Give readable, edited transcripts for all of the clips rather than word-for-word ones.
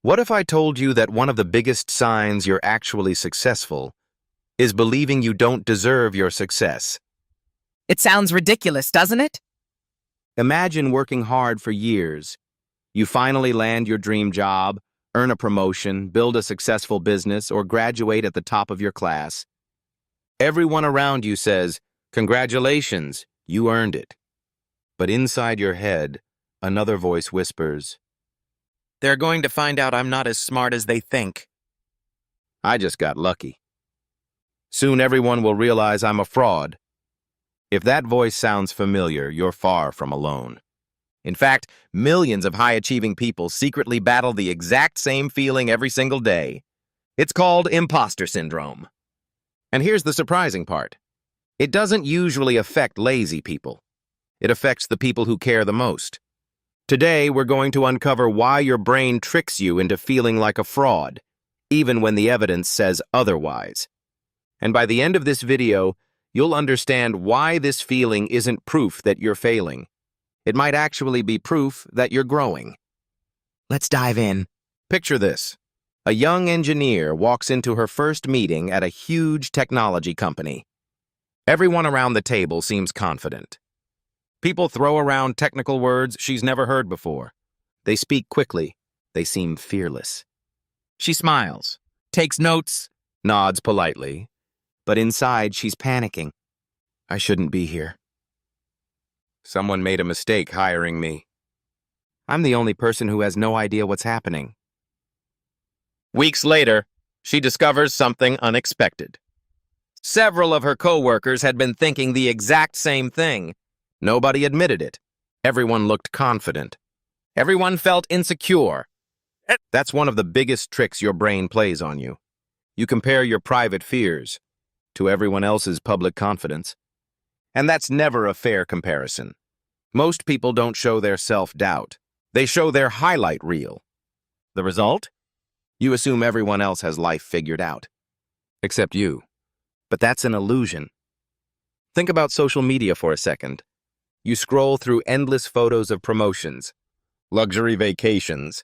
What if I told you that one of the biggest signs you're actually successful is believing you don't deserve your success? It sounds ridiculous, doesn't it? Imagine working hard for years. You finally land your dream job, earn a promotion, build a successful business, or graduate at the top of your class. Everyone around you says, "Congratulations, you earned it." But inside your head, another voice whispers, "They're going to find out I'm not as smart as they think. I just got lucky. Soon everyone will realize I'm a fraud." If that voice sounds familiar, you're far from alone. In fact, millions of high-achieving people secretly battle the exact same feeling every single day. It's called imposter syndrome. And here's the surprising part. It doesn't usually affect lazy people. It affects the people who care the most. Today, we're going to uncover why your brain tricks you into feeling like a fraud, even when the evidence says otherwise. And by the end of this video, you'll understand why this feeling isn't proof that you're failing. It might actually be proof that you're growing. Let's dive in. Picture this. A young engineer walks into her first meeting at a huge technology company. Everyone around the table seems confident. People throw around technical words she's never heard before. They speak quickly. They seem fearless. She smiles, takes notes, nods politely, but inside she's panicking. I shouldn't be here. Someone made a mistake hiring me. I'm the only person who has no idea what's happening. Weeks later, she discovers something unexpected. Several of her coworkers had been thinking the exact same thing. Nobody admitted it. Everyone looked confident. Everyone felt insecure. That's one of the biggest tricks your brain plays on you. You compare your private fears to everyone else's public confidence. And that's never a fair comparison. Most people don't show their self-doubt. They show their highlight reel. The result? You assume everyone else has life figured out. Except you. But that's an illusion. Think about social media for a second. You scroll through endless photos of promotions, luxury vacations,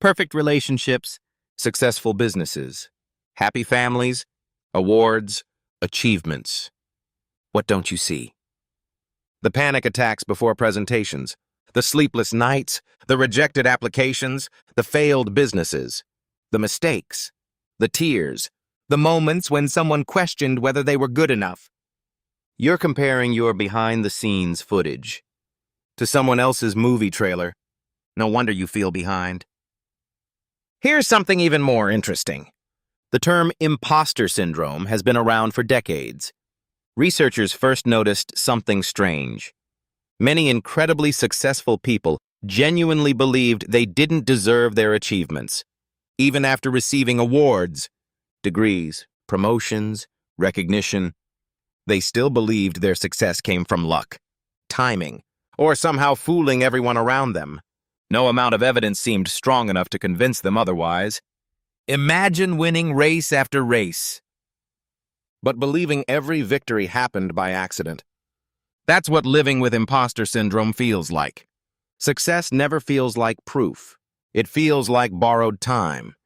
perfect relationships, successful businesses, happy families, awards, achievements. What don't you see? The panic attacks before presentations, the sleepless nights, the rejected applications, the failed businesses, the mistakes, the tears, the moments when someone questioned whether they were good enough. You're comparing your behind-the-scenes footage to someone else's movie trailer. No wonder you feel behind. Here's something even more interesting. The term imposter syndrome has been around for decades. Researchers first noticed something strange. Many incredibly successful people genuinely believed they didn't deserve their achievements. Even after receiving awards, degrees, promotions, recognition, they still believed their success came from luck, timing, or somehow fooling everyone around them. No amount of evidence seemed strong enough to convince them otherwise. Imagine winning race after race, but believing every victory happened by accident. That's what living with imposter syndrome feels like. Success never feels like proof. It feels like borrowed time.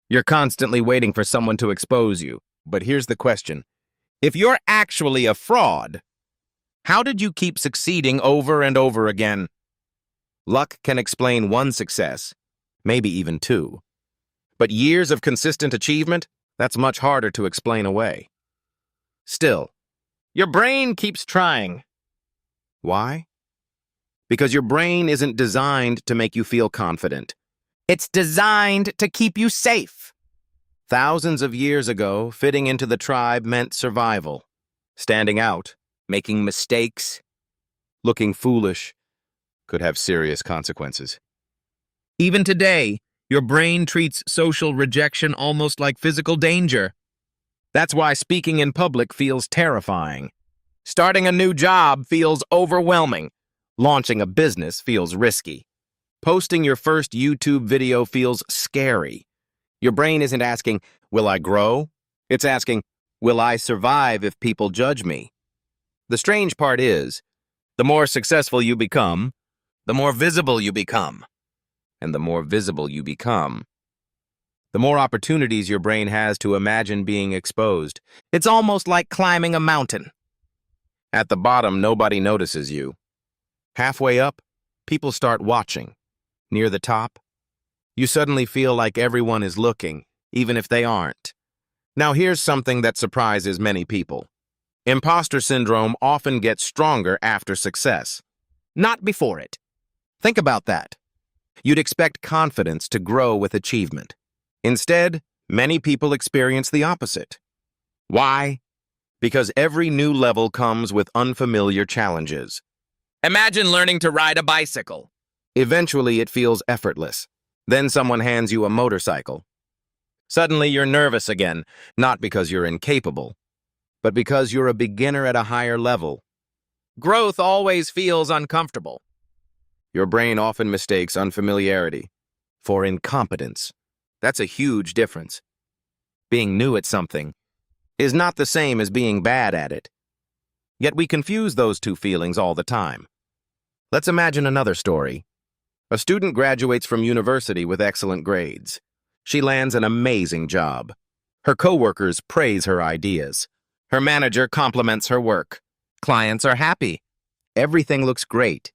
You're constantly waiting for someone to expose you. But here's the question. If you're actually a fraud, how did you keep succeeding over and over again? Luck can explain one success, maybe even two. But years of consistent achievement, that's much harder to explain away. Still, your brain keeps trying. Why? Because your brain isn't designed to make you feel confident. It's designed to keep you safe. Thousands of years ago, fitting into the tribe meant survival. Standing out, making mistakes, looking foolish, could have serious consequences. Even today, your brain treats social rejection almost like physical danger. That's why speaking in public feels terrifying. Starting a new job feels overwhelming. Launching a business feels risky. Posting your first YouTube video feels scary. Your brain isn't asking, will I grow? It's asking, will I survive if people judge me? The strange part is, the more successful you become, the more visible you become. And the more visible you become, the more opportunities your brain has to imagine being exposed. It's almost like climbing a mountain. At the bottom, nobody notices you. Halfway up, people start watching. Near the top, you suddenly feel like everyone is looking, even if they aren't. Now here's something that surprises many people. Imposter syndrome often gets stronger after success, not before it. Think about that. You'd expect confidence to grow with achievement. Instead, many people experience the opposite. Why? Because every new level comes with unfamiliar challenges. Imagine learning to ride a bicycle. Eventually, it feels effortless. Then someone hands you a motorcycle. Suddenly, you're nervous again, not because you're incapable, but because you're a beginner at a higher level. Growth always feels uncomfortable. Your brain often mistakes unfamiliarity for incompetence. That's a huge difference. Being new at something is not the same as being bad at it. Yet we confuse those two feelings all the time. Let's imagine another story. A student graduates from university with excellent grades. She lands an amazing job. Her coworkers praise her ideas. Her manager compliments her work. Clients are happy. Everything looks great.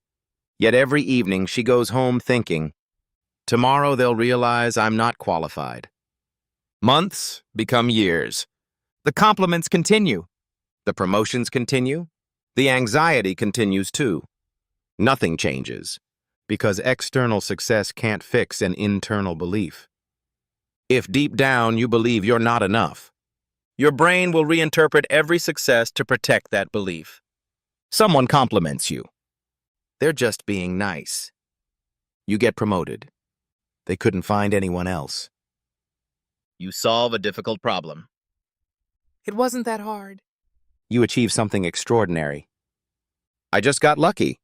Yet every evening she goes home thinking, tomorrow they'll realize I'm not qualified. Months become years. The compliments continue. The promotions continue. The anxiety continues too. Nothing changes, because external success can't fix an internal belief. If deep down you believe you're not enough, your brain will reinterpret every success to protect that belief. Someone compliments you. They're just being nice. You get promoted. They couldn't find anyone else. You solve a difficult problem. It wasn't that hard. You achieve something extraordinary. I just got lucky.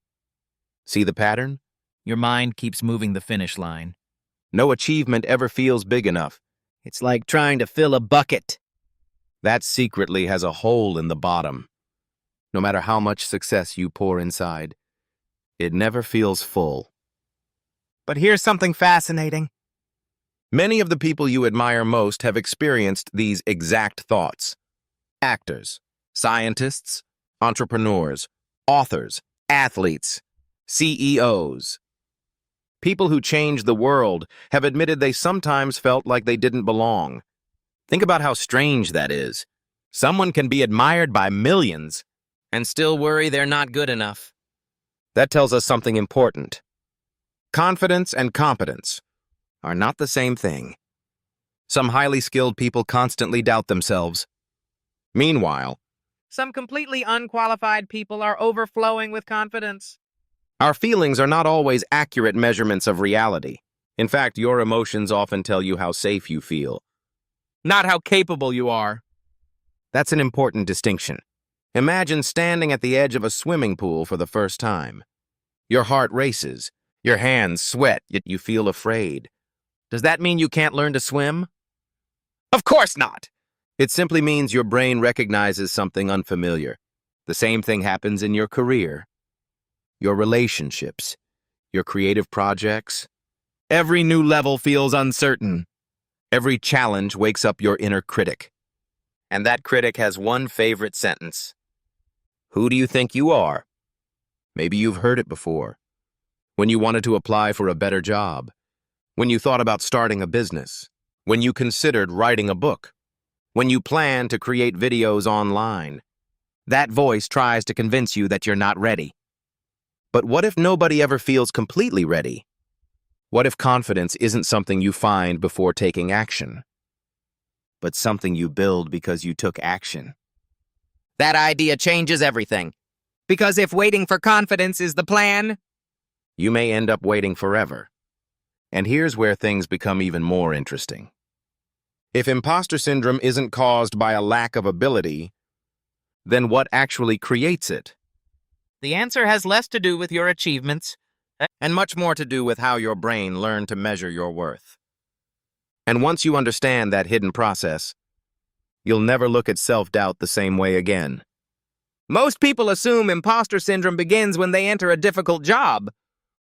See the pattern? Your mind keeps moving the finish line. No achievement ever feels big enough. It's like trying to fill a bucket. That secretly has a hole in the bottom. No matter how much success you pour inside, it never feels full. But here's something fascinating. Many of the people you admire most have experienced these exact thoughts. Actors, scientists, entrepreneurs, authors, athletes, CEOs. People who changed the world have admitted they sometimes felt like they didn't belong. Think about how strange that is. Someone can be admired by millions and still worry they're not good enough. That tells us something important. Confidence and competence are not the same thing. Some highly skilled people constantly doubt themselves. Meanwhile, Some completely unqualified people are overflowing with confidence. our feelings are not always accurate measurements of reality. In fact, your emotions often tell you how safe you feel, Not how capable you are. That's an important distinction. Imagine standing at the edge of a swimming pool for the first time. Your heart races, your hands sweat, yet you feel afraid. Does that mean you can't learn to swim? Of course not. It simply means your brain recognizes something unfamiliar. The same thing happens in your career, your relationships, your creative projects. Every new level feels uncertain. Every challenge wakes up your inner critic. And that critic has one favorite sentence. Who do you think you are? Maybe you've heard it before. When you wanted to apply for a better job. When you thought about starting a business. When you considered writing a book. When you plan to create videos online. That voice tries to convince you that you're not ready. But what if nobody ever feels completely ready? What if confidence isn't something you find before taking action, but something you build because you took action? That idea changes everything. Because if waiting for confidence is the plan, You may end up waiting forever. And here's where things become even more interesting. If imposter syndrome isn't caused by a lack of ability, then what actually creates it? the answer has less to do with your achievements And much more to do with how your brain learned to measure your worth. And once you understand that hidden process, you'll never look at self-doubt the same way again. Most people assume imposter syndrome begins when they enter a difficult job.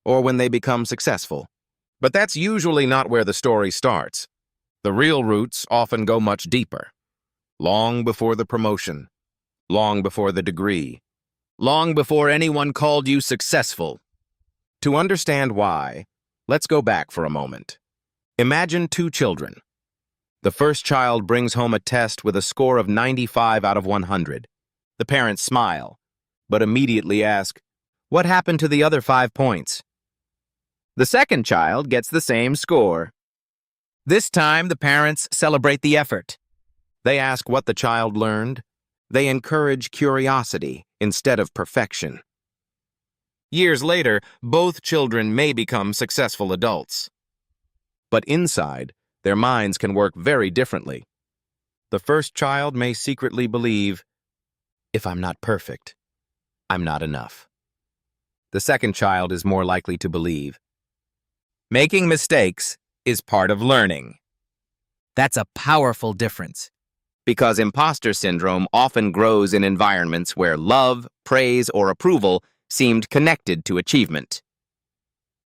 Or when they become successful. But that's usually not where the story starts. The real roots often go much deeper, long before the promotion, long before the degree, long before anyone called you successful. To understand why, let's go back for a moment. Imagine two children. The first child brings home a test with a score of 95 out of 100. The parents smile, but immediately ask, "What happened to the other 5 points?" The second child gets the same score. This time, the parents celebrate the effort. They ask what the child learned. They encourage curiosity instead of perfection. Years later, both children may become successful adults. But inside, their minds can work very differently. The first child may secretly believe, "If I'm not perfect, I'm not enough." The second child is more likely to believe, "Making mistakes is part of learning." That's a powerful difference. Because imposter syndrome often grows in environments where love, praise, or approval seemed connected to achievement.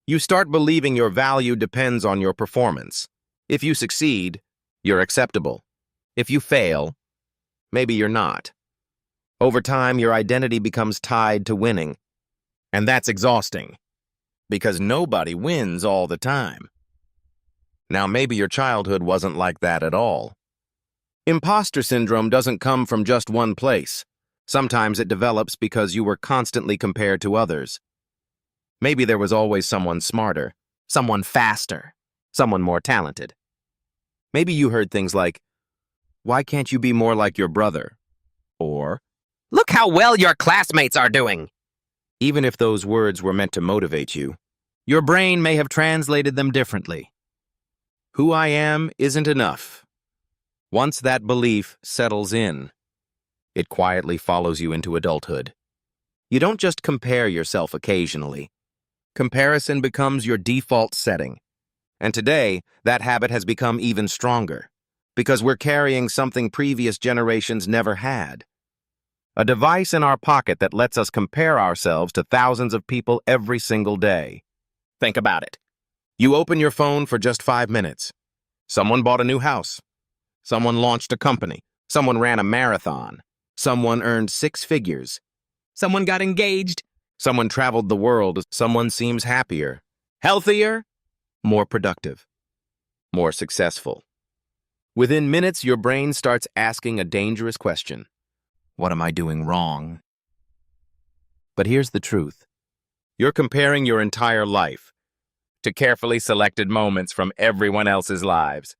You start believing your value depends on your performance. If you succeed, you're acceptable. If you fail, maybe you're not. Over time, your identity becomes tied to winning. And that's exhausting, because nobody wins all the time. Now, maybe your childhood wasn't like that at all. Imposter syndrome doesn't come from just one place. Sometimes it develops because you were constantly compared to others. Maybe there was always someone smarter, someone faster, someone more talented. Maybe you heard things like, "Why can't you be more like your brother?" Or, Look how well your classmates are doing. even if those words were meant to motivate you, your brain may have translated them differently. Who I am isn't enough. Once that belief settles in, it quietly follows you into adulthood. You don't just compare yourself occasionally. Comparison becomes your default setting. And today, that habit has become even stronger, because we're carrying something previous generations never had. A device in our pocket that lets us compare ourselves to thousands of people every single day. Think about it. You open your phone for just 5 minutes. Someone bought a new house. Someone launched a company. Someone ran a marathon. Someone earned 6 figures. Someone got engaged. Someone traveled the world. Someone seems happier, healthier, more productive, more successful. Within minutes, your brain starts asking a dangerous question. What am I doing wrong? But here's the truth. You're comparing your entire life to carefully selected moments from everyone else's lives.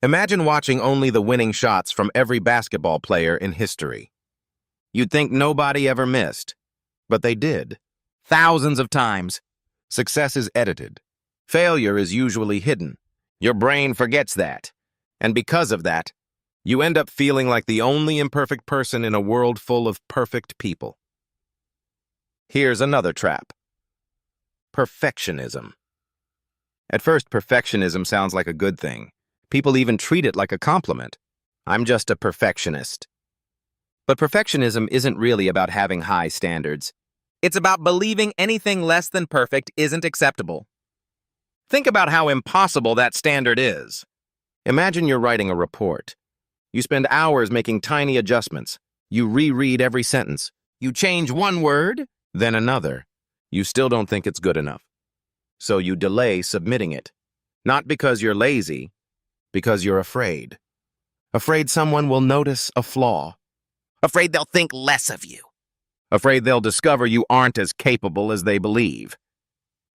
Imagine watching only the winning shots from every basketball player in history. You'd think nobody ever missed, but they did. Thousands of times. Success is edited. Failure is usually hidden. Your brain forgets that. And because of that, you end up feeling like the only imperfect person in a world full of perfect people. Here's another trap. Perfectionism. At first, perfectionism sounds like a good thing. People even treat it like a compliment. I'm just a perfectionist. But perfectionism isn't really about having high standards. It's about believing anything less than perfect isn't acceptable. Think about how impossible that standard is. Imagine you're writing a report. You spend hours making tiny adjustments. You reread every sentence. You change one word, then another. You still don't think it's good enough. So you delay submitting it. Not because you're lazy, because you're afraid. Afraid someone will notice a flaw. Afraid they'll think less of you. Afraid they'll discover you aren't as capable as they believe.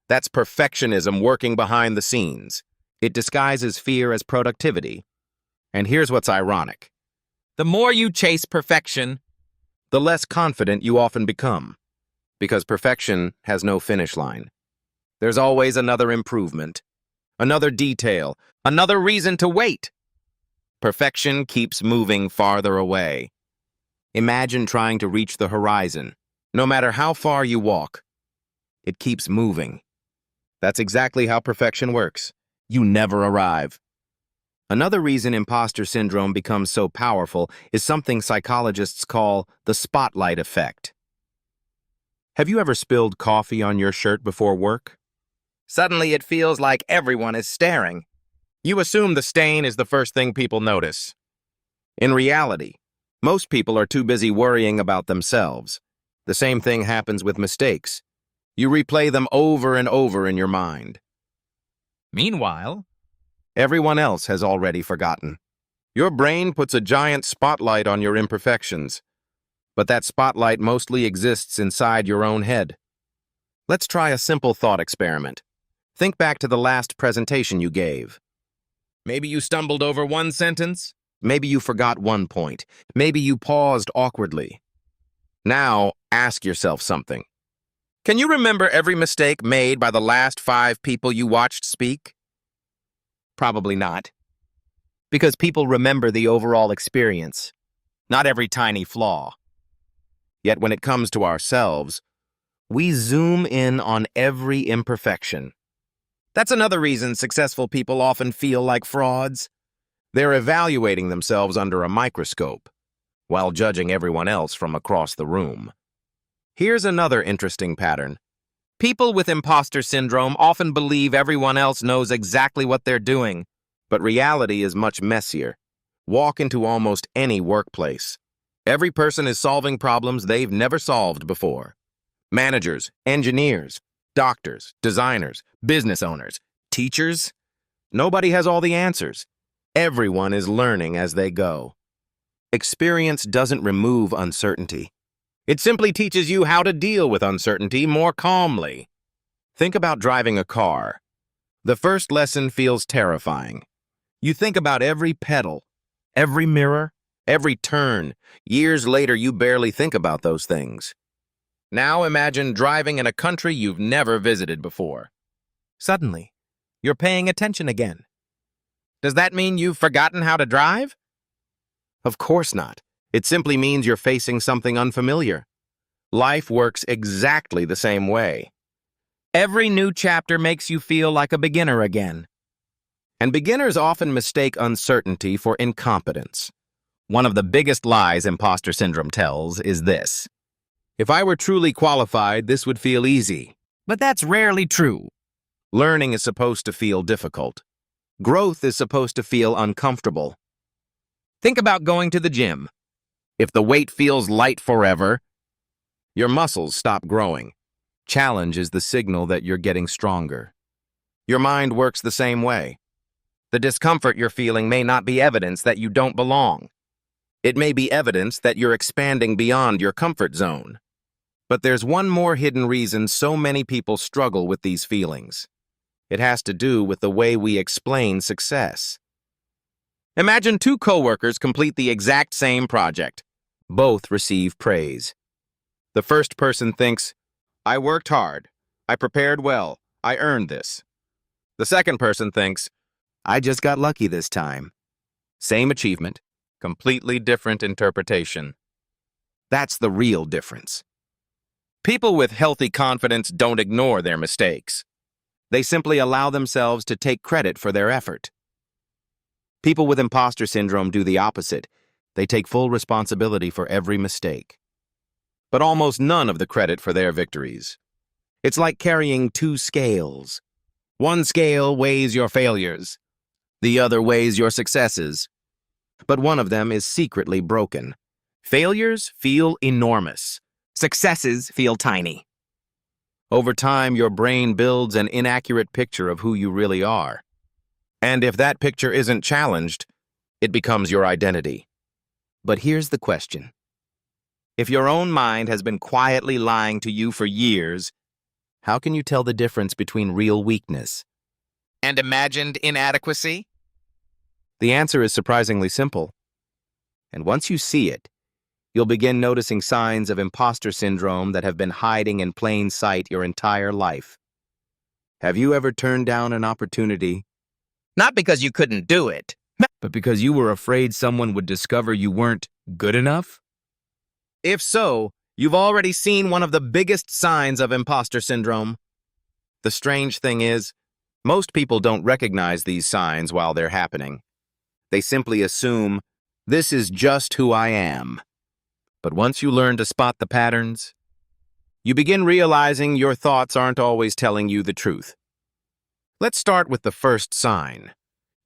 That's perfectionism working behind the scenes. It disguises fear as productivity. And here's what's ironic. The more you chase perfection, the less confident you often become. Because perfection has no finish line. There's always another improvement, another detail, another reason to wait. Perfection keeps moving farther away. Imagine trying to reach the horizon. No matter how far you walk, it keeps moving. That's exactly how perfection works. You never arrive. Another reason imposter syndrome becomes so powerful is something psychologists call the spotlight effect. Have you ever spilled coffee on your shirt before work? suddenly it feels like everyone is staring. You assume the stain is the first thing people notice. In reality, most people are too busy worrying about themselves. The same thing happens with mistakes. You replay them over and over in your mind. Meanwhile, Everyone else has already forgotten. Your brain puts a giant spotlight on your imperfections, but that spotlight mostly exists inside your own head. Let's try a simple thought experiment. Think back to the last presentation you gave. Maybe you stumbled over one sentence. Maybe you forgot one point. Maybe you paused awkwardly. Now, ask yourself something. Can you remember every mistake made by the last 5 people you watched speak? Probably not. Because people remember the overall experience, not every tiny flaw. Yet when it comes to ourselves, we zoom in on every imperfection. That's another reason successful people often feel like frauds. They're evaluating themselves under a microscope, while judging everyone else from across the room. Here's another interesting pattern. People with imposter syndrome often believe everyone else knows exactly what they're doing, but reality is much messier. Walk into almost any workplace. Every person is solving problems they've never solved before. Managers, engineers, doctors, designers, business owners, teachers. Nobody has all the answers. Everyone is learning as they go. Experience doesn't remove uncertainty. It simply teaches you how to deal with uncertainty more calmly. Think about driving a car. The first lesson feels terrifying. You think about every pedal, every mirror, every turn. Years later, you barely think about those things. Now imagine driving in a country you've never visited before. Suddenly, you're paying attention again. Does that mean you've forgotten how to drive? Of course not. It simply means you're facing something unfamiliar. Life works exactly the same way. Every new chapter makes you feel like a beginner again. And beginners often mistake uncertainty for incompetence. One of the biggest lies imposter syndrome tells is this: if I were truly qualified, this would feel easy. but that's rarely true. Learning is supposed to feel difficult. Growth is supposed to feel uncomfortable. Think about going to the gym. If the weight feels light forever, your muscles stop growing. Challenge is the signal that you're getting stronger. Your mind works the same way. The discomfort you're feeling may not be evidence that you don't belong. It may be evidence that you're expanding beyond your comfort zone. But there's one more hidden reason so many people struggle with these feelings. It has to do with the way we explain success. Imagine 2 coworkers complete the exact same project. Both receive praise. The first person thinks, I worked hard, I prepared well, I earned this. The second person thinks, I just got lucky this time. Same achievement, completely different interpretation. That's the real difference. People with healthy confidence don't ignore their mistakes. They simply allow themselves to take credit for their effort. People with imposter syndrome do the opposite. They take full responsibility for every mistake, but almost none of the credit for their victories. It's like carrying 2 scales. One scale weighs your failures. The other weighs your successes. But one of them is secretly broken. Failures feel enormous. Successes feel tiny. Over time, your brain builds an inaccurate picture of who you really are. And if that picture isn't challenged, it becomes your identity. But here's the question. If your own mind has been quietly lying to you for years, how can you tell the difference between real weakness And imagined inadequacy? The answer is surprisingly simple. And once you see it, you'll begin noticing signs of imposter syndrome that have been hiding in plain sight your entire life. Have you ever turned down an opportunity, Not because you couldn't do it, but because you were afraid someone would discover you weren't good enough? If so, you've already seen one of the biggest signs of imposter syndrome. The strange thing is, most people don't recognize these signs while they're happening. They simply assume, this is just who I am. But once you learn to spot the patterns, you begin realizing your thoughts aren't always telling you the truth. Let's start with the first sign.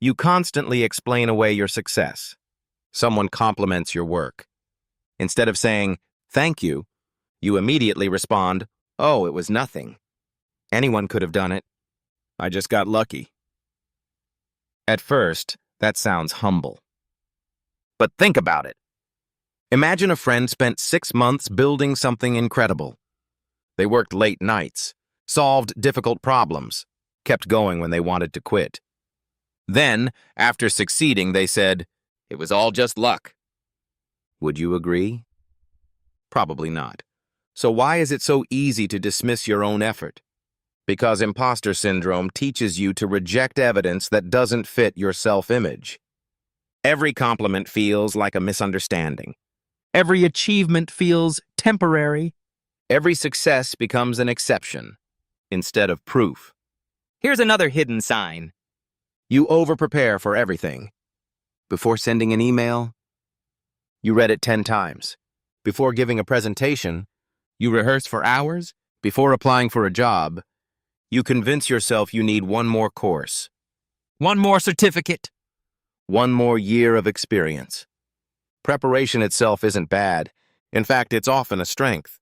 You constantly explain away your success. Someone compliments your work. Instead of saying, "Thank you," you immediately respond, "Oh, it was nothing. Anyone could have done it. I just got lucky." At first, that sounds humble. But think about it. Imagine a friend spent 6 months building something incredible. They worked late nights, solved difficult problems, kept going when they wanted to quit. Then, after succeeding, they said, "It was all just luck." Would you agree? Probably not. So why is it so easy to dismiss your own effort? Because imposter syndrome teaches you to reject evidence that doesn't fit your self-image. Every compliment feels like a misunderstanding. Every achievement feels temporary. Every success becomes an exception instead of proof. Here's another hidden sign. You over-prepare for everything. Before sending an email, you read it 10 times. Before giving a presentation, you rehearse for hours. Before applying for a job, you convince yourself you need one more course, One more certificate. one more year of experience. Preparation itself isn't bad. In fact, it's often a strength.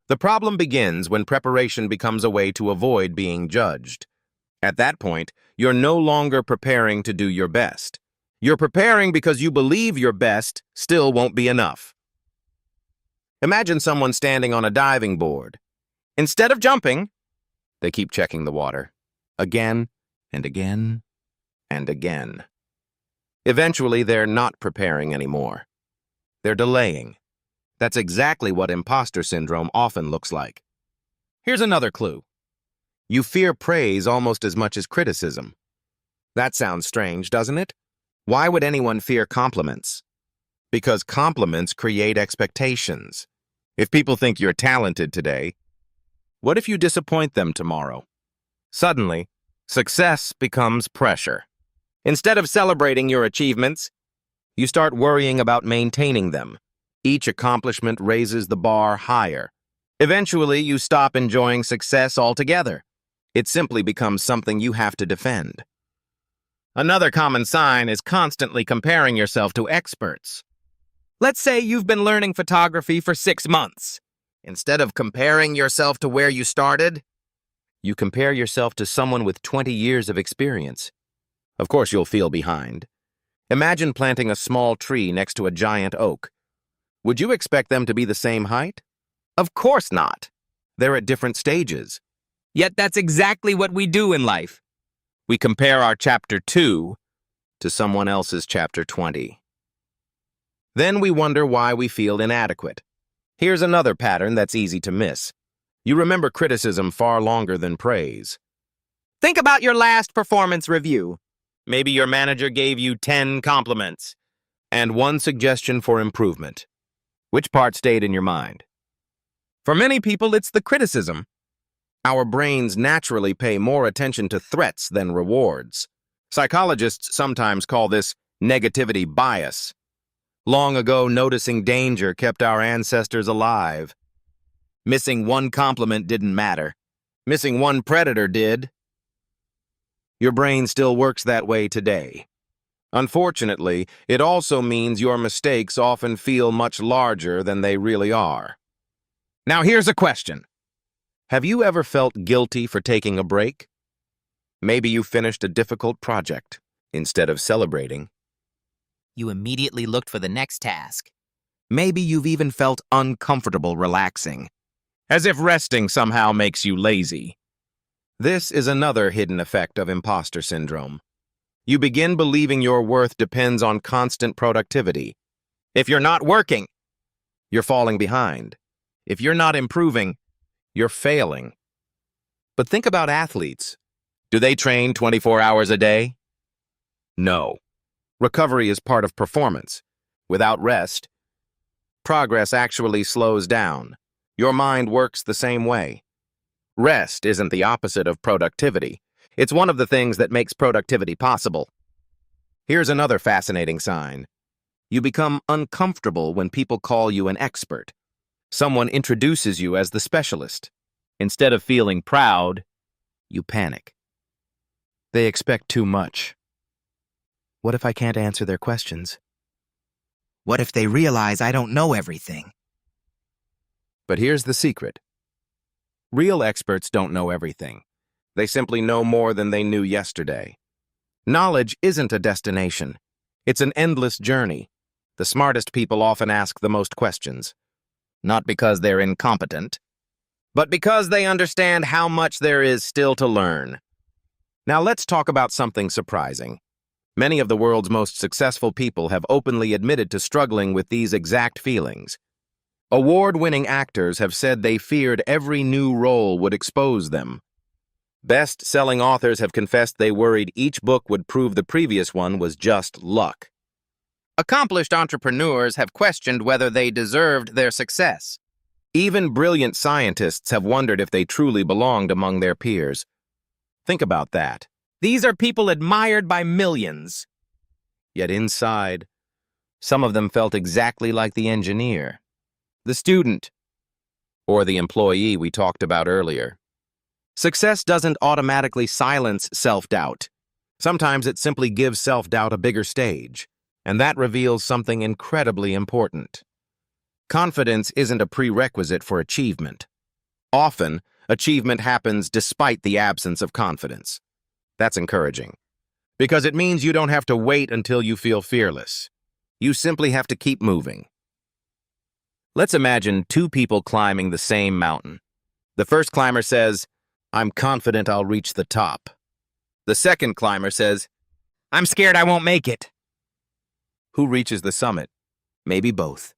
The problem begins when preparation becomes a way to avoid being judged. At that point, you're no longer preparing to do your best. You're preparing because you believe your best still won't be enough. Imagine someone standing on a diving board. Instead of jumping, they keep checking the water. Again and again and again. Eventually, they're not preparing anymore. They're delaying. That's exactly what imposter syndrome often looks like. Here's another clue. You fear praise almost as much as criticism. That sounds strange, doesn't it? Why would anyone fear compliments? Because compliments create expectations. If people think you're talented today, what if you disappoint them tomorrow? Suddenly, success becomes pressure. Instead of celebrating your achievements, you start worrying about maintaining them. Each accomplishment raises the bar higher. Eventually, you stop enjoying success altogether. It simply becomes something you have to defend. Another common sign is constantly comparing yourself to experts. Let's say you've been learning photography for 6 months. Instead of comparing yourself to where you started, you compare yourself to someone with 20 years of experience. Of course, you'll feel behind. Imagine planting a small tree next to a giant oak. Would you expect them to be the same height? Of course not. They're at different stages. Yet that's exactly what we do in life. We compare our chapter 2 to someone else's chapter 20. Then we wonder why we feel inadequate. Here's another pattern that's easy to miss. You remember criticism far longer than praise. Think about your last performance review. Maybe your manager gave you 10 compliments and one suggestion for improvement. Which part stayed in your mind? For many people, it's the criticism. Our brains naturally pay more attention to threats than rewards. Psychologists sometimes call this negativity bias. Long ago, noticing danger kept our ancestors alive. Missing one compliment didn't matter. Missing one predator did. Your brain still works that way today. Unfortunately, it also means your mistakes often feel much larger than they really are. Now here's a question. Have you ever felt guilty for taking a break? Maybe you finished a difficult project. Instead of celebrating, You immediately looked for the next task. maybe you've even felt uncomfortable relaxing, as if resting somehow makes you lazy. This is another hidden effect of imposter syndrome. You begin believing your worth depends on constant productivity. If you're not working, you're falling behind. If you're not improving, you're failing. But think about athletes. Do they train 24 hours a day? No. Recovery is part of performance. Without rest, progress actually slows down. Your mind works the same way. Rest isn't the opposite of productivity. It's one of the things that makes productivity possible. Here's another fascinating sign. You become uncomfortable when people call you an expert. Someone introduces you as the specialist. Instead of feeling proud, you panic. They expect too much. What if I can't answer their questions? What if they realize I don't know everything? But here's the secret. Real experts don't know everything. They simply know more than they knew yesterday. Knowledge isn't a destination. It's an endless journey. The smartest people often ask the most questions. Not because they're incompetent, but because they understand how much there is still to learn. Now let's talk about something surprising. Many of the world's most successful people have openly admitted to struggling with these exact feelings. Award-winning actors have said they feared every new role would expose them. Best-selling authors have confessed they worried each book would prove the previous one was just luck. Accomplished entrepreneurs have questioned whether they deserved their success. Even brilliant scientists have wondered if they truly belonged among their peers. Think about that. These are people admired by millions. Yet inside, some of them felt exactly like the engineer, the student, or the employee we talked about earlier. Success doesn't automatically silence self-doubt. Sometimes it simply gives self-doubt a bigger stage, and that reveals something incredibly important. Confidence isn't a prerequisite for achievement. Often, achievement happens despite the absence of confidence. That's encouraging, because it means you don't have to wait until you feel fearless. You simply have to keep moving. Let's imagine two people climbing the same mountain. The first climber says, "I'm confident I'll reach the top." The second climber says, I'm scared I won't make it. who reaches the summit? Maybe both.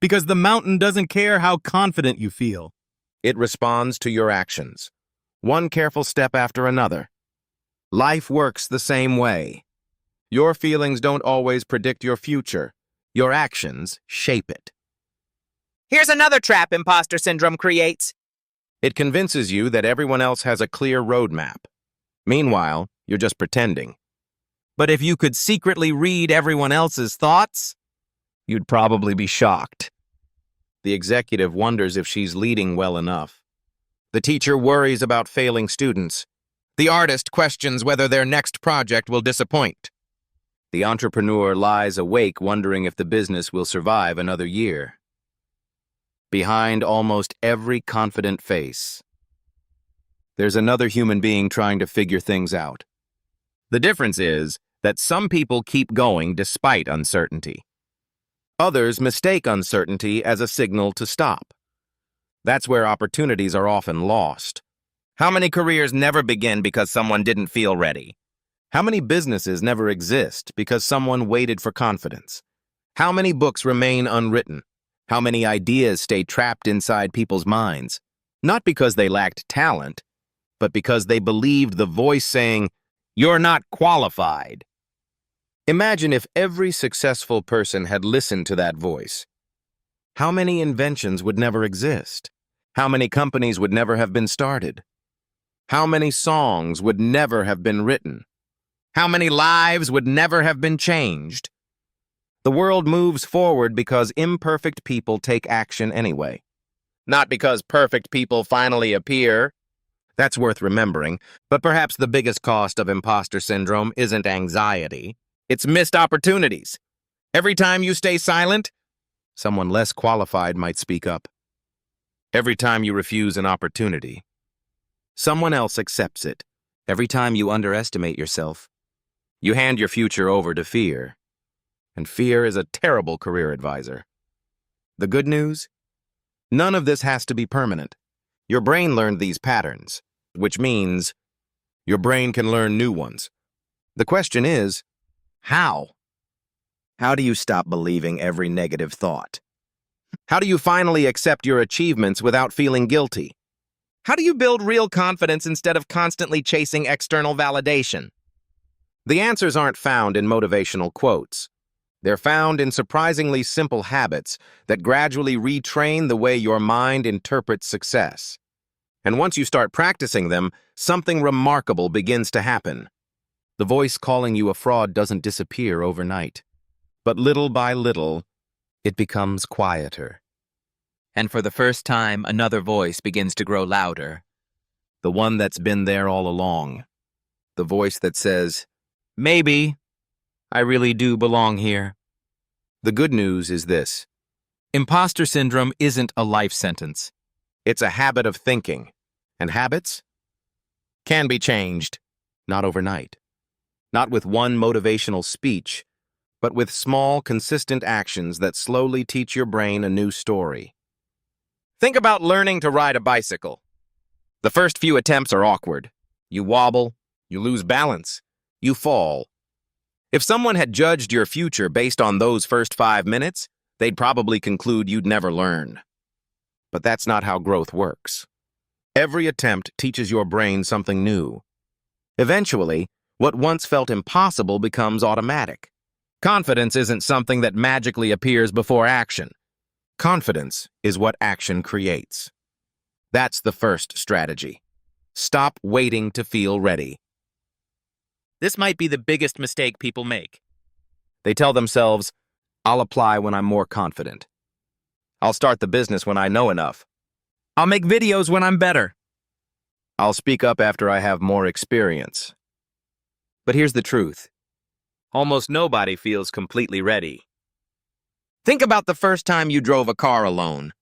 Because the mountain doesn't care how confident you feel. It responds to your actions, one careful step after another. Life works the same way. Your feelings don't always predict your future. Your actions shape it. Here's another trap imposter syndrome creates. It convinces you that everyone else has a clear roadmap. Meanwhile, you're just pretending. But if you could secretly read everyone else's thoughts, You'd probably be shocked. The executive wonders if she's leading well enough. The teacher worries about failing students. the artist questions whether their next project will disappoint. The entrepreneur lies awake wondering if the business will survive another year. Behind almost every confident face, there's another human being trying to figure things out. The difference is that some people keep going despite uncertainty. Others mistake uncertainty as a signal to stop. That's where opportunities are often lost. How many careers never begin because someone didn't feel ready? How many businesses never exist because someone waited for confidence? How many books remain unwritten? How many ideas stay trapped inside people's minds? Not because they lacked talent, but because they believed the voice saying, "You're not qualified." Imagine if every successful person had listened to that voice. How many inventions would never exist? How many companies would never have been started? How many songs would never have been written? How many lives would never have been changed? The world moves forward because imperfect people take action anyway. Not because perfect people finally appear. That's worth remembering, but perhaps the biggest cost of imposter syndrome isn't anxiety. It's missed opportunities. Every time you stay silent, someone less qualified might speak up. Every time you refuse an opportunity, someone else accepts it. Every time you underestimate yourself, you hand your future over to fear. And fear is a terrible career advisor. The good news? None of this has to be permanent. Your brain learned these patterns, which means your brain can learn new ones. The question is, how? How do you stop believing every negative thought? How do you finally accept your achievements without feeling guilty? how do you build real confidence instead of constantly chasing external validation? The answers aren't found in motivational quotes. They're found in surprisingly simple habits that gradually retrain the way your mind interprets success. And once you start practicing them, something remarkable begins to happen. The voice calling you a fraud doesn't disappear overnight. But little by little, it becomes quieter. And for the first time, another voice begins to grow louder. The one that's been there all along. The voice that says, Maybe. I really do belong here. The good news is this. Imposter syndrome isn't a life sentence. It's a habit of thinking. And habits can be changed, not overnight. Not with one motivational speech, but with small, consistent actions that slowly teach your brain a new story. Think about learning to ride a bicycle. The first few attempts are awkward. You wobble, you lose balance, you fall. If someone had judged your future based on those first 5 minutes, they'd probably conclude you'd never learn. But that's not how growth works. Every attempt teaches your brain something new. Eventually, what once felt impossible becomes automatic. Confidence isn't something that magically appears before action. Confidence is what action creates. That's the first strategy. Stop waiting to feel ready. This might be the biggest mistake people make. They tell themselves, I'll apply when I'm more confident. I'll start the business when I know enough. I'll make videos when I'm better. I'll speak up after I have more experience. But here's the truth. Almost nobody feels completely ready. Think about the first time you drove a car alone.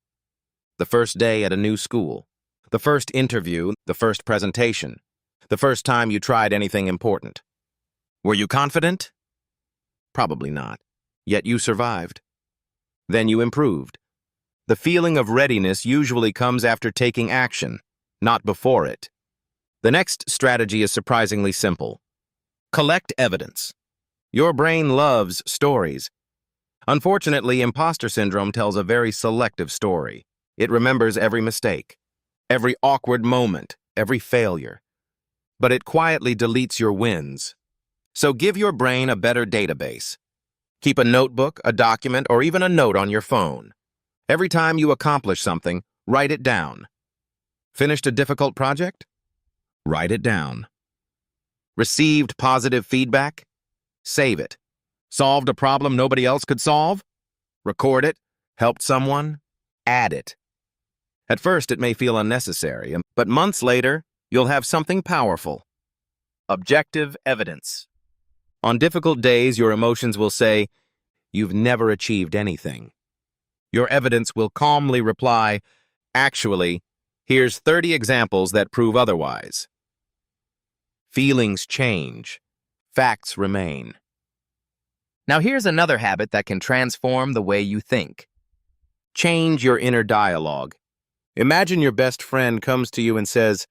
The first day at a new school. The first interview, the first presentation. The first time you tried anything important. Were you confident? Probably not. Yet you survived. Then you improved. The feeling of readiness usually comes after taking action, not before it. The next strategy is surprisingly simple. Collect evidence. Your brain loves stories. Unfortunately, imposter syndrome tells a very selective story. It remembers every mistake, every awkward moment, every failure. But it quietly deletes your wins. So give your brain a better database. Keep a notebook, a document, or even a note on your phone. Every time you accomplish something, write it down. Finished a difficult project? Write it down. Received positive feedback? Save it. Solved a problem nobody else could solve? Record it. Helped someone? Add it. At first, it may feel unnecessary, but months later, you'll have something powerful. Objective evidence. On difficult days, your emotions will say, you've never achieved anything. Your evidence will calmly reply, actually, here's 30 examples that prove otherwise. Feelings change. Facts remain. Now here's another habit that can transform the way you think. Change your inner dialogue. Imagine your best friend comes to you and says,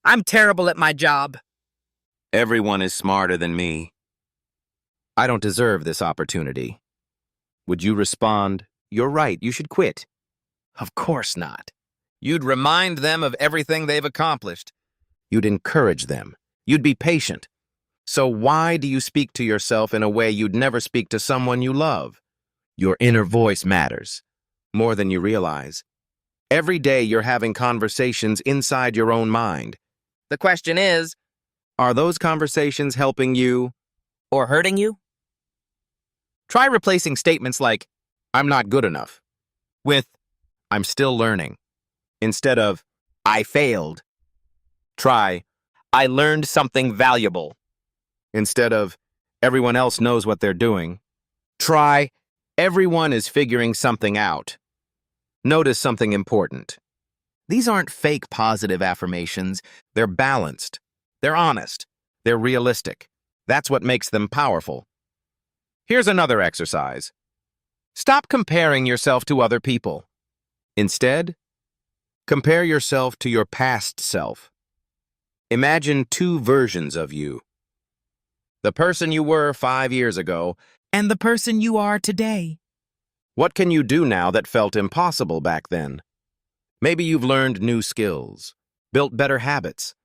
I'm terrible at my job. everyone is smarter than me. I don't deserve this opportunity. Would you respond, you're right, you should quit? Of course not. You'd remind them of everything they've accomplished. You'd encourage them. You'd be patient. So why do you speak to yourself in a way you'd never speak to someone you love? Your inner voice matters, more than you realize. Every day you're having conversations inside your own mind. The question is, Are those conversations helping you? or hurting you? Try replacing statements like, I'm not good enough, with, I'm still learning, instead of, I failed. Try, I learned something valuable, instead of, everyone else knows what they're doing. Try, everyone is figuring something out. Notice something important. These aren't fake positive affirmations. They're balanced. They're honest. They're realistic. That's what makes them powerful. Here's another exercise. Stop comparing yourself to other people. Instead, compare yourself to your past self. Imagine two versions of you. The person you were 5 years ago And the person you are today. What can you do now that felt impossible back then? Maybe you've learned new skills, built better habits,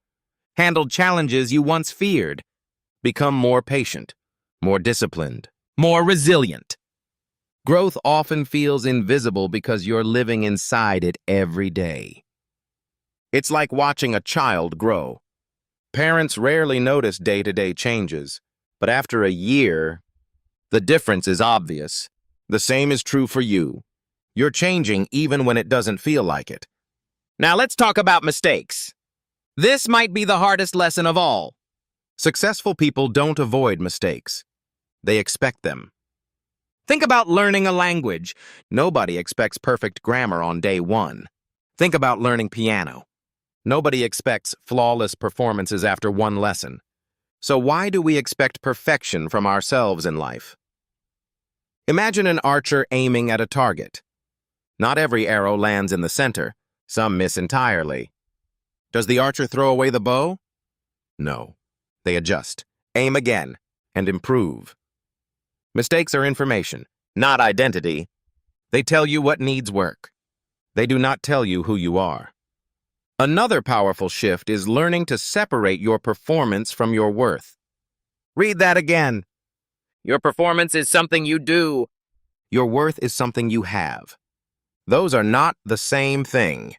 handled challenges you once feared, become more patient, more disciplined, more resilient. Growth often feels invisible because you're living inside it every day. It's like watching a child grow. Parents rarely notice day-to-day changes, but after a year, the difference is obvious. The same is true for you. You're changing even when it doesn't feel like it. Now let's talk about mistakes. This might be the hardest lesson of all. Successful people don't avoid mistakes. They expect them. Think about learning a language. Nobody expects perfect grammar on day one. Think about learning piano. Nobody expects flawless performances after one lesson. So why do we expect perfection from ourselves in life? Imagine an archer aiming at a target. Not every arrow lands in the center. Some miss entirely. Does the archer throw away the bow? No. They adjust, aim again, and improve. Mistakes are information, not identity. They tell you what needs work. They do not tell you who you are. Another powerful shift is learning to separate your performance from your worth. Read that again. Your performance is something you do. Your worth is something you have. Those are not the same thing.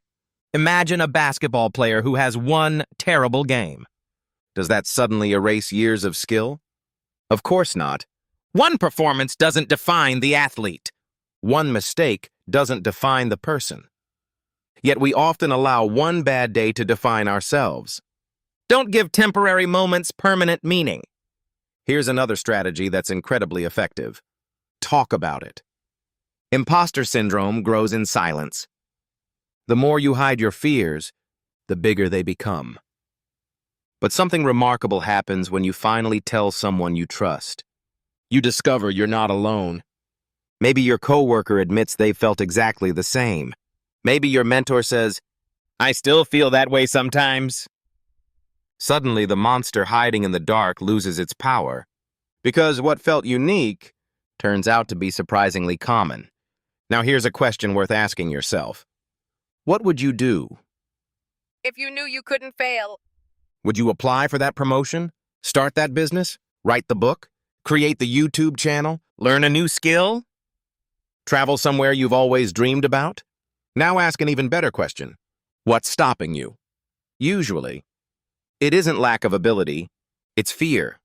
Imagine a basketball player who has one terrible game. Does that suddenly erase years of skill? Of course not. One performance doesn't define the athlete. One mistake doesn't define the person. Yet we often allow one bad day to define ourselves. Don't give temporary moments permanent meaning. Here's another strategy that's incredibly effective. Talk about it. Imposter syndrome grows in silence. The more you hide your fears, the bigger they become. But something remarkable happens when you finally tell someone you trust. You discover you're not alone. Maybe your coworker admits they felt exactly the same. Maybe your mentor says, I still feel that way sometimes. Suddenly, the monster hiding in the dark loses its power, because what felt unique turns out to be surprisingly common. Now here's a question worth asking yourself. What would you do? If you knew you couldn't fail. Would you apply for that promotion? Start that business? Write the book? Create the YouTube channel? Learn a new skill? Travel somewhere you've always dreamed about? Now ask an even better question. What's stopping you? Usually, it isn't lack of ability, it's fear.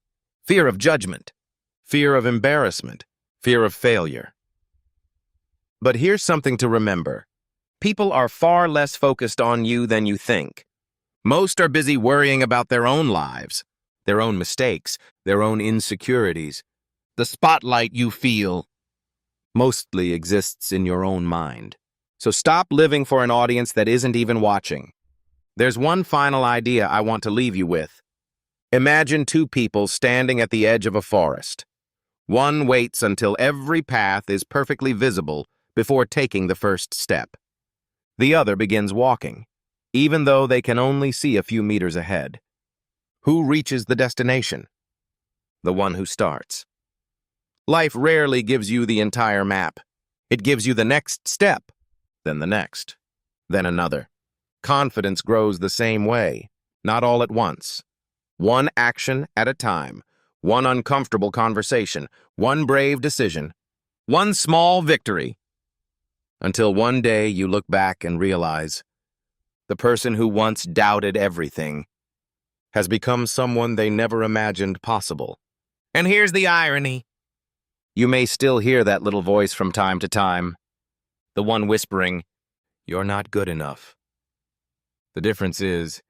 Fear of judgment, fear of embarrassment, fear of failure. But here's something to remember. People are far less focused on you than you think. Most are busy worrying about their own lives, their own mistakes, their own insecurities. The spotlight you feel mostly exists in your own mind. So stop living for an audience that isn't even watching. There's one final idea I want to leave you with. Imagine two people standing at the edge of a forest. One waits until every path is perfectly visible before taking the first step. The other begins walking, even though they can only see a few meters ahead. Who reaches the destination? The one who starts. Life rarely gives you the entire map. It gives you the next step, then the next, then another. Confidence grows the same way, not all at once. One action at a time, one uncomfortable conversation, one brave decision, one small victory. Until one day you look back and realize the person who once doubted everything has become someone they never imagined possible. And here's the irony. You may still hear that little voice from time to time, the one whispering, "You're not good enough." The difference is,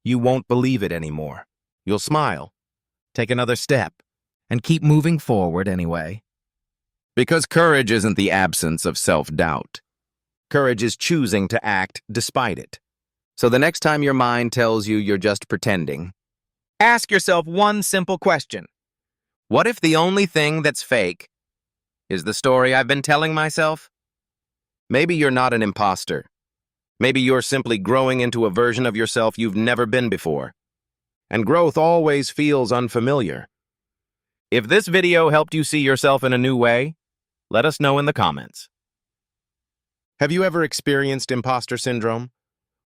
you won't believe it anymore. You'll smile, take another step, And keep moving forward anyway. because courage isn't the absence of self-doubt. Courage is choosing to act despite it. So the next time your mind tells you you're just pretending, Ask yourself one simple question. What if the only thing that's fake is the story I've been telling myself? maybe you're not an imposter. Maybe you're simply growing into a version of yourself you've never been before. And growth always feels unfamiliar. If this video helped you see yourself in a new way, let us know in the comments. Have you ever experienced imposter syndrome?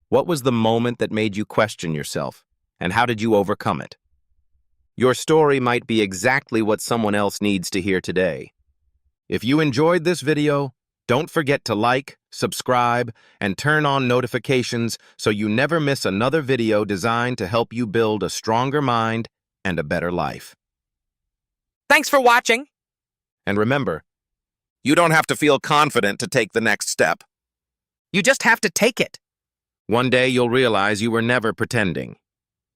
What was the moment that made you question yourself, and how did you overcome it? Your story might be exactly what someone else needs to hear today. If you enjoyed this video, don't forget to like, subscribe, and turn on notifications so you never miss another video designed to help you build a stronger mind and a better life. Thanks for watching. And remember, you don't have to feel confident to take the next step. You just have to take it. One day you'll realize you were never pretending.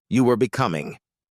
You were becoming.